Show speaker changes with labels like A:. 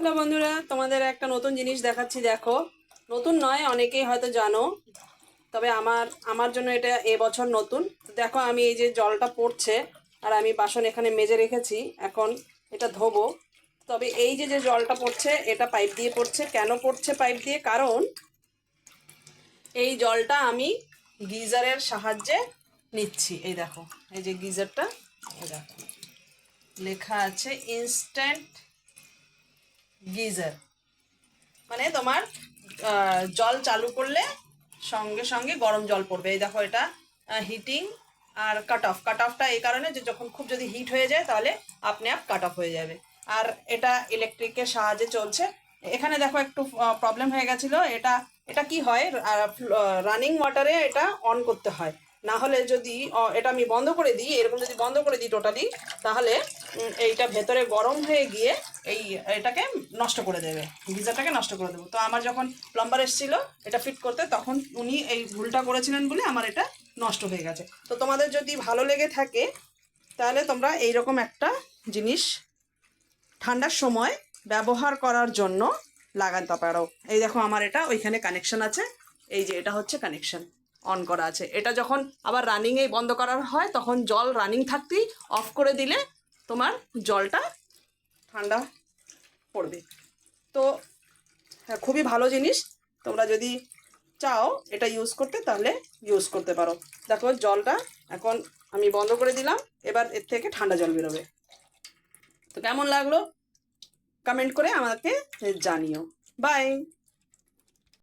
A: Hello বন্ধুরা, তোমাদের একটা নতুন জিনিস দেখাচ্ছি। দেখো, নতুন নয়, অনেকেই হয়তো জানো, তবে আমার আমার জন্য এটা এবছর নতুন। দেখো, আমি এই যে জলটা পড়ছে আর আমি বাসন এখানে মেজে রেখেছি, এখন এটা ধোবো। তবে এই যে যে জলটা পড়ছে এটা পাইপ দিয়ে পড়ছে। কেন পড়ছে পাইপ দিয়ে? কারণ এই জলটা আমি গিজারের সাহায্যে নিচ্ছি। এই দেখো, এই যে গিজারটা, এই দেখো লেখা আছে ইনস্ট্যান্ট গিজার, মানে তোমার জল চালু করলে সঙ্গে সঙ্গে গরম জল পড়বে। এই দেখো, এটা হিটিং আর কাট অফটা এই কারণে যে যখন খুব যদি হিট হয়ে যায় তাহলে আপনি আপ কাট অফ হয়ে যাবে। আর এটা ইলেকট্রিকের সাহায্যে চলছে। এখানে দেখো একটু প্রবলেম হয়ে গেছিলো। এটা এটা কি হয়, রানিং ওয়াটারে এটা অন করতে হয়। না হলে যদি এটা আমি বন্ধ করে দিই, এরকম যদি বন্ধ করে দিই টোটালি, তাহলে এইটা ভেতরে গরম হয়ে গিয়ে এই এটাকে নষ্ট করে দেবে, গিজারটাকে নষ্ট করে দেবো। তো আমার যখন প্লাম্বার এসেছিল এটা ফিট করতে, তখন উনি এই ভুলটা করেছিলেন বলে আমার এটা নষ্ট হয়ে গেছে। তো তোমাদের যদি ভালো লেগে থাকে তাহলে তোমরা এইরকম একটা জিনিস ঠান্ডার সময় ব্যবহার করার জন্য লাগাতে পারো। এই দেখো, আমার এটা ওইখানে কানেকশন আছে। এই যে এটা হচ্ছে কানেকশন, অন করা আছে। এটা যখন আবার রানিংয়ে বন্ধ করার হয় তখন জল রানিং থাকতেই অফ করে দিলে তোমার জলটা ঠান্ডা পড়বে। তো হ্যাঁ, খুবই ভালো জিনিস। তোমরা যদি চাও এটা ইউজ করতে তাহলে ইউজ করতে পারো। দেখো, জলটা এখন আমি বন্ধ করে দিলাম, এবার এর থেকে ঠান্ডা জল বেরোবে। তো কেমন লাগলো কমেন্ট করে আমাকে জানিও। বাই।